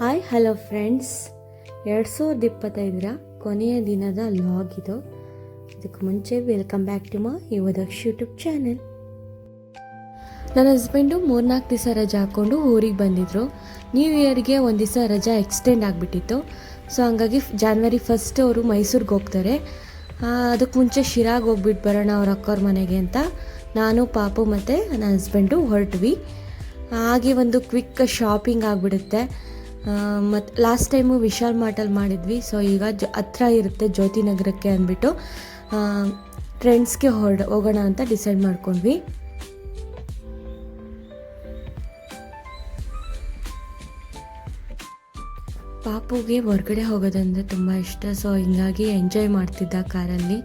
Hi hello friends, 2025ರ ಕೊನೆಯ ದಿನದ log ಇದು. ಇದಕ್ಕೆ ಮುಂಚೆ welcome back to my Yuvadaksha YouTube channel. ನನ್ನ ಹಸ್ಬೆಂಡು 3-4 ದಿವಸ ರಜಾ ಹಾಕ್ಕೊಂಡು ಊರಿಗೆ ಬಂದಿದ್ದರು. ನ್ಯೂ ಇಯರ್ಗೆ ಒಂದು ದಿವಸ ರಜಾ ಎಕ್ಸ್ಟೆಂಡ್ ಆಗಿಬಿಟ್ಟಿತ್ತು. ಸೊ ಹಂಗಾಗಿ January 1 ಅವರು ಮೈಸೂರಿಗೆ ಹೋಗ್ತಾರೆ. ಅದಕ್ಕೆ ಮುಂಚೆ ಶಿರಾಗೆ ಹೋಗ್ಬಿಟ್ಟು ಬರೋಣ ಅವ್ರ ಅಕ್ಕವ್ರ ಮನೆಗೆ ಅಂತ ನಾನು, ಪಾಪು ಮತ್ತು ನನ್ನ ಹಸ್ಬೆಂಡು ಹೊರಟ್ವಿ. ಹಾಗೆ ಒಂದು ಕ್ವಿಕ್ ಶಾಪಿಂಗ್ ಆಗಿಬಿಡುತ್ತೆ. ಮತ್ತು ಲಾಸ್ಟ್ ಟೈಮು ವಿಶಾಲ್ ಮಾರ್ಟಲ್ಲಿ ಮಾಡಿದ್ವಿ. ಸೊ ಈಗ ಹತ್ರ ಇರುತ್ತೆ ಜ್ಯೋತಿ ನಗರಕ್ಕೆ ಅಂದ್ಬಿಟ್ಟು ಟ್ರೆಂಡ್ಸ್ಗೆ ಹೋಗೋಣ ಅಂತ ಡಿಸೈಡ್ ಮಾಡ್ಕೊಂಡ್ವಿ. ಪಾಪುಗೆ ಹೊರಗಡೆ ಹೋಗೋದಂದರೆ ತುಂಬ ಇಷ್ಟ. ಸೊ ಹಿಂಗಾಗಿ ಎಂಜಾಯ್ ಮಾಡ್ತಿದ್ದ ಕಾರಲ್ಲಿ.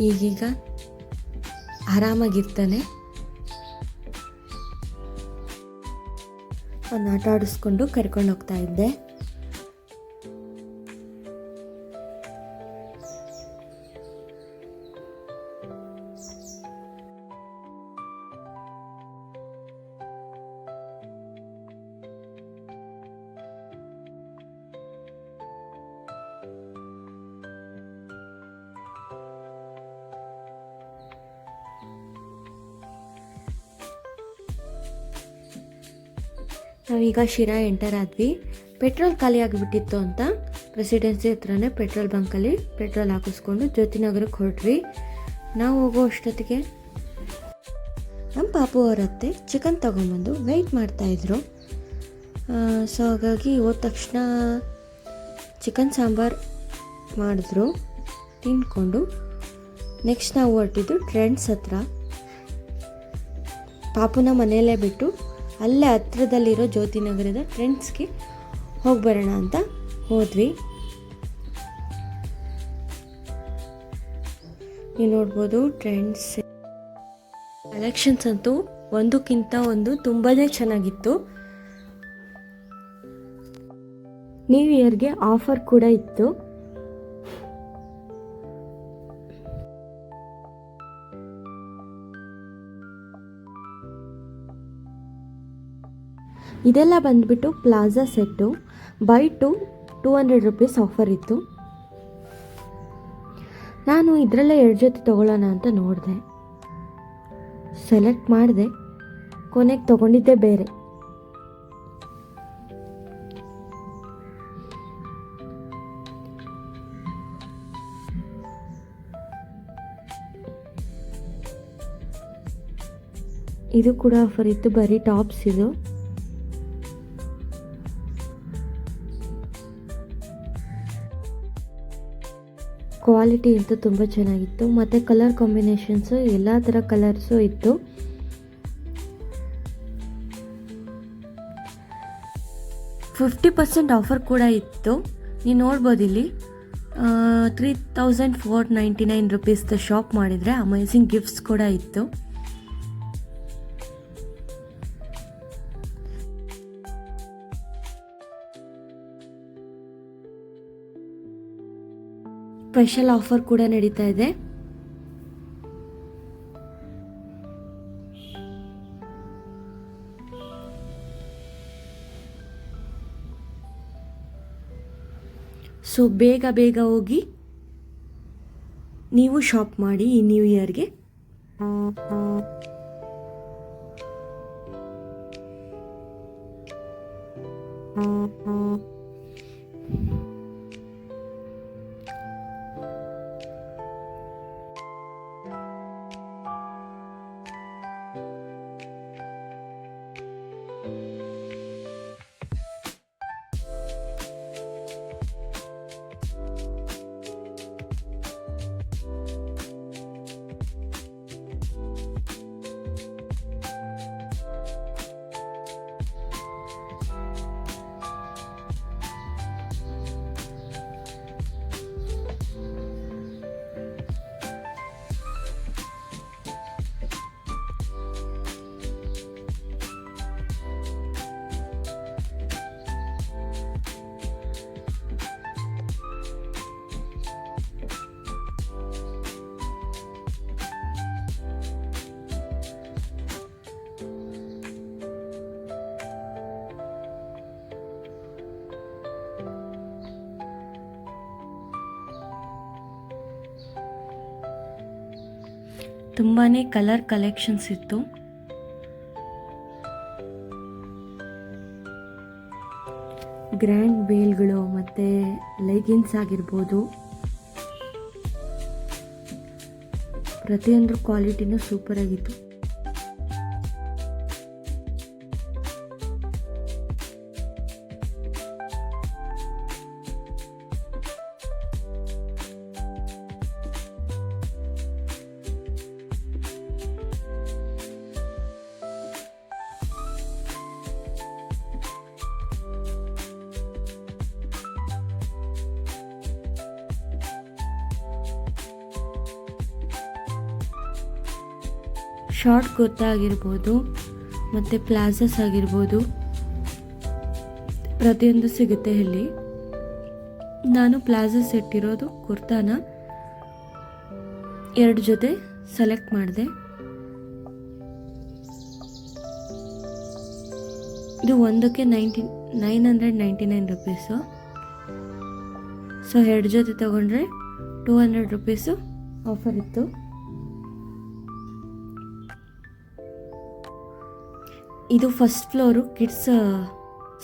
ಈಗೀಗ ಆರಾಮಾಗಿರ್ತಾನೆ. ಒಂದು ಆಟ ಆಡಿಸ್ಕೊಂಡು ಕರ್ಕೊಂಡು ಹೋಗ್ತಾ ಇದ್ದೆ. ನಾವೀಗ ಶಿರಾ ಎಂಟರ್ ಆದ್ವಿ. ಪೆಟ್ರೋಲ್ ಖಾಲಿ ಆಗಿಬಿಟ್ಟಿತ್ತು ಅಂತ ಪ್ರೆಸಿಡೆನ್ಸಿ ಹತ್ರನೇ ಪೆಟ್ರೋಲ್ ಬಂಕಲ್ಲಿ ಪೆಟ್ರೋಲ್ ಹಾಕಿಸ್ಕೊಂಡು ಜ್ಯೋತಿನಗರಕ್ಕೆ ಹೊರಟ್ವಿ. ನಾವು ಹೋಗೋ ಅಷ್ಟೊತ್ತಿಗೆ ನಮ್ಮ ಪಾಪು ಅವರ ಅತ್ತೆ ಚಿಕನ್ ತೊಗೊಂಬಂದು ವೆಯ್ಟ್ ಮಾಡ್ತಾಯಿದ್ರು. ಸೊ ಹಾಗಾಗಿ ಹೋದ ತಕ್ಷಣ ಚಿಕನ್ ಸಾಂಬಾರು ಮಾಡಿದ್ರು, ತಿಂದ್ಕೊಂಡು ನೆಕ್ಸ್ಟ್ ನಾವು ಹೊರಟಿದ್ದು ಟ್ರೆಂಡ್ಸ್ ಹತ್ರ. ಪಾಪುನ ಮನೆಯಲ್ಲೇ ಬಿಟ್ಟು ಅಲ್ಲೇ ಹತ್ರದಲ್ಲಿರೋ ಜ್ಯೋತಿನಗರದ ಟ್ರೆಂಡ್ಸ್ಗೆ ಹೋಗಿ ಬರೋಣ ಅಂತ ಹೋದ್ವಿ. ನೀವು ನೋಡ್ಬೋದು ಟ್ರೆಂಡ್ಸ್ ಕಲೆಕ್ಷನ್ಸ್ ಅಂತೂ ಒಂದಕ್ಕಿಂತ ಒಂದು ತುಂಬಾ ಚೆನ್ನಾಗಿತ್ತು. ನ್ಯೂ ಇಯರ್ಗೆ ಆಫರ್ ಕೂಡ ಇತ್ತು. ಇದೆಲ್ಲ ಬಂದುಬಿಟ್ಟು plaza set, by 200 rupees offer ಇತ್ತು. ನಾನು ಇದರಲ್ಲೇ 2 ಜೊತೆ ತೊಗೊಳ್ಳೋಣ ಅಂತ ನೋಡಿದೆ, ಸೆಲೆಕ್ಟ್ ಮಾಡಿದೆ, ಕೊನೆಗೆ ತೊಗೊಂಡಿದ್ದೆ ಬೇರೆ. ಇದು ಕೂಡ ಆಫರ್ ಇತ್ತು, ಬರೀ ಟಾಪ್ಸ್ ಇದು. ಕ್ವಾಲಿಟಿ ಅಂತೂ ತುಂಬ ಚೆನ್ನಾಗಿತ್ತು. ಮತ್ತು ಕಲರ್ ಕಾಂಬಿನೇಷನ್ಸು ಎಲ್ಲ ಥರ ಕಲರ್ಸು ಇತ್ತು. $50% ಆಫರ್ ಕೂಡ ಇತ್ತು. ನೀವು ನೋಡ್ಬೋದು ಇಲ್ಲಿ 3499 ರೂಪೀಸ್ದು ಶಾಪ್ ಮಾಡಿದರೆ ಅಮೇಝಿಂಗ್ ಗಿಫ್ಟ್ಸ್ ಕೂಡ ಇತ್ತು. ಸ್ಪೆಷಲ್ ಆಫರ್ ಕೂಡ ನಡೀತಾ ಇದೆ. ಸೊ ಬೇಗ ಹೋಗಿ ನೀವು ಶಾಪ್ ಮಾಡಿ ಈ ನ್ಯೂ ಇಯರ್ಗೆ. ತುಂಬಾ ಕಲರ್ ಕಲೆಕ್ಷನ್ಸ್ ಇತ್ತು. ಗ್ರ್ಯಾಂಡ್ ವೇಲ್ಗಳು ಮತ್ತು ಲೆಗಿನ್ಸ್ ಆಗಿರ್ಬೋದು, ಪ್ರತಿಯೊಂದು ಕ್ವಾಲಿಟಿನೂ ಸೂಪರ್ ಆಗಿತ್ತು. ಶಾರ್ಟ್ ಕುರ್ತಾ ಆಗಿರ್ಬೋದು ಮತ್ತು ಪ್ಲಾಜಾಸ್ ಆಗಿರ್ಬೋದು, ಪ್ರತಿಯೊಂದು ಸಿಗುತ್ತೆ ಇಲ್ಲಿ. ನಾನು ಪ್ಲಾಜಾ ಸೆಟ್ ಇರೋದು ಕುರ್ತಾನ 2 ಜೊತೆ ಸೆಲೆಕ್ಟ್ ಮಾಡಿದೆ. ಇದು ಒಂದಕ್ಕೆ 999 ರುಪೀಸು. ಸೊ 2 ಜೊತೆ ತಗೊಂಡ್ರೆ 200 ರುಪೀಸು ಆಫರ್ ಇತ್ತು. ಇದು ಫಸ್ಟ್ ಫ್ಲೋರು ಕಿಡ್ಸ್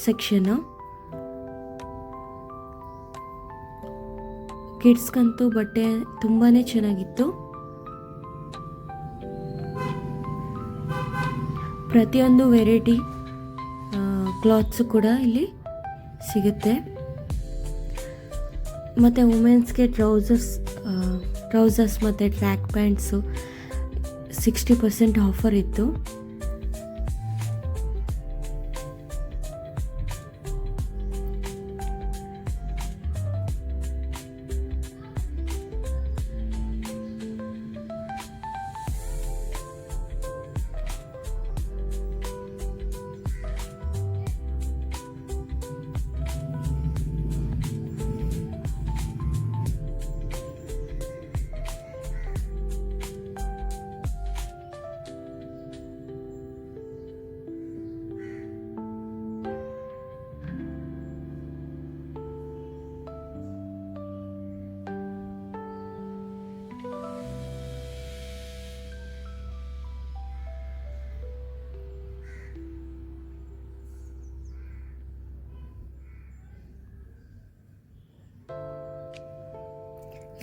ಸೆಕ್ಷನ್ನು. ಕಿಡ್ಸ್ಗಂತೂ ಬಟ್ಟೆ ತುಂಬಾ ಚೆನ್ನಾಗಿತ್ತು. ಪ್ರತಿಯೊಂದು ವೆರೈಟಿ ಕ್ಲಾತ್ಸು ಕೂಡ ಇಲ್ಲಿ ಸಿಗುತ್ತೆ. ಮತ್ತು ವುಮೆನ್ಸ್ಗೆ ಟ್ರೌಸರ್ಸ್ ಮತ್ತು ಟ್ರ್ಯಾಕ್ ಪ್ಯಾಂಟ್ಸು 60% ಆಫರ್ ಇತ್ತು.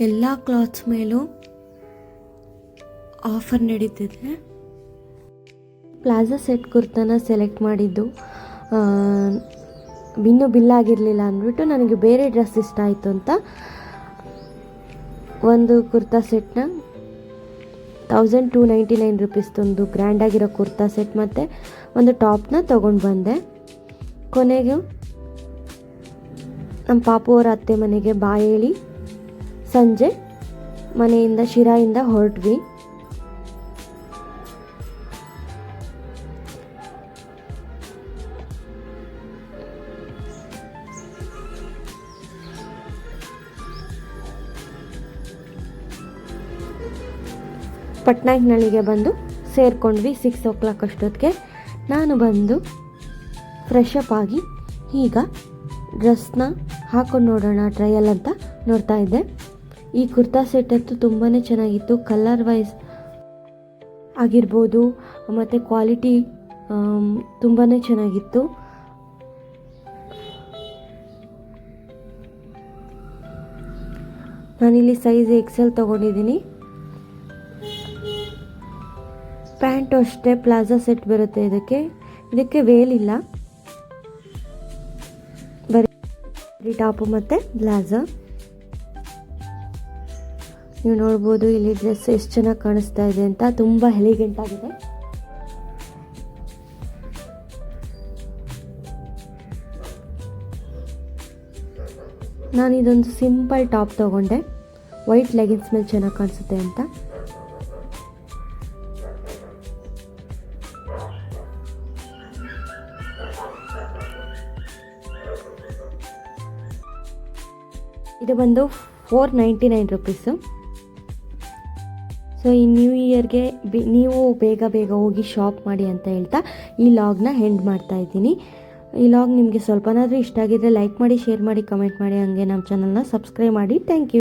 ಎಲ್ಲ ಕ್ಲಾತ್ಸ್ ಮೇಲೂ ಆಫರ್ ನಡೀತಿದೆ. ಪ್ಲಾಜಾ ಸೆಟ್ ಕುರ್ತಾನ ಸೆಲೆಕ್ಟ್ ಮಾಡಿದ್ದು ಇನ್ನೂ ಬಿಲ್ ಆಗಿರಲಿಲ್ಲ ಅಂದ್ಬಿಟ್ಟು ನನಗೆ ಬೇರೆ ಡ್ರೆಸ್ ಇಷ್ಟ ಆಯಿತು ಅಂತ ಒಂದು ಕುರ್ತಾ ಸೆಟ್ನ 1299 ರುಪೀಸ್ದೊಂದು ಗ್ರ್ಯಾಂಡಾಗಿರೋ ಕುರ್ತಾ ಸೆಟ್ ಮತ್ತು ಒಂದು ಟಾಪ್ನ ತೊಗೊಂಡು ಬಂದೆ. ಕೊನೆಗೆ ನಮ್ಮ ಪಾಪು ಅವರ ಅತ್ತೆ ಮನೆಗೆ ಹೇಳಿ ಸಂಜೆ ಮನೆಯಿಂದ ಶಿರಾಯಿಂದ ಹೊರಟ್ವಿ. ಪಟ್ನಾಯಕ್ನಳ್ಳಿಗೆ ಬಂದು ಸೇರಿಕೊಂಡ್ವಿ 6 o'clock ಅಷ್ಟೊತ್ತಿಗೆ. ನಾನು ಬಂದು ಫ್ರೆಶ್ ಅಪ್ ಆಗಿ ಈಗ ಡ್ರೆಸ್ನ ಹಾಕೊಂಡು ನೋಡೋಣ ಟ್ರಯಲ್ ಅಂತ ನೋಡ್ತಾ ಇದ್ದೆ. ಈ ಕುರ್ತಾ ಸೆಟ್ ಅಂತೂ ತುಂಬಾ ಚೆನ್ನಾಗಿತ್ತು. ಕಲರ್ ವೈಸ್ ಆಗಿರ್ಬೋದು ಮತ್ತು ಕ್ವಾಲಿಟಿ ತುಂಬಾ ಚೆನ್ನಾಗಿತ್ತು. ನಾನಿಲ್ಲಿ ಸೈಜ್ XL ತೊಗೊಂಡಿದ್ದೀನಿ. ಪ್ಯಾಂಟು ಅಷ್ಟೇ ಪ್ಲಾಜಾ ಸೆಟ್ ಬರುತ್ತೆ. ಇದಕ್ಕೆ ವೇಲ್ ಇಲ್ಲ, ಬರೀ ಟಾಪು ಮತ್ತು ಪ್ಲಾಜಾ. ನೀವು ನೋಡ್ಬೋದು ಇಲ್ಲಿ ಡ್ರೆಸ್ ಎಷ್ಟು ಚೆನ್ನಾಗಿ ಕಾಣಿಸ್ತಾ ಇದೆ ಅಂತ. ತುಂಬ ಎಲಿಗೆಂಟ್ ಆಗಿದೆ. ನಾನು ಇದೊಂದು ಸಿಂಪಲ್ ಟಾಪ್ ತೊಗೊಂಡೆ, ವೈಟ್ ಲೆಗಿನ್ಸ್ ಮೇಲೆ ಚೆನ್ನಾಗಿ ಕಾಣಿಸುತ್ತೆ ಅಂತ. ಇದು ಬಂದು 499 ರುಪೀಸು. ಸೊ ಈ ನ್ಯೂ ಇಯರ್ಗೆ ನೀವು ಬೇಗ ಹೋಗಿ ಶಾಪ್ ಮಾಡಿ ಅಂತ ಹೇಳ್ತಾ ಈ ಲಾಗ್ನ ಎಂಡ್ ಮಾಡ್ತಾ ಇದ್ದೀನಿ. ಈ ಲಾಗ್ ನಿಮಗೆ ಸ್ವಲ್ಪನಾದರೂ ಇಷ್ಟ ಆಗಿದ್ರೆ ಲೈಕ್ ಮಾಡಿ, ಶೇರ್ ಮಾಡಿ, ಕಮೆಂಟ್ ಮಾಡಿ, ಹಾಗೆ ನಮ್ಮ ಚಾನಲ್ನ ಸಬ್ಸ್ಕ್ರೈಬ್ ಮಾಡಿ. Thank you.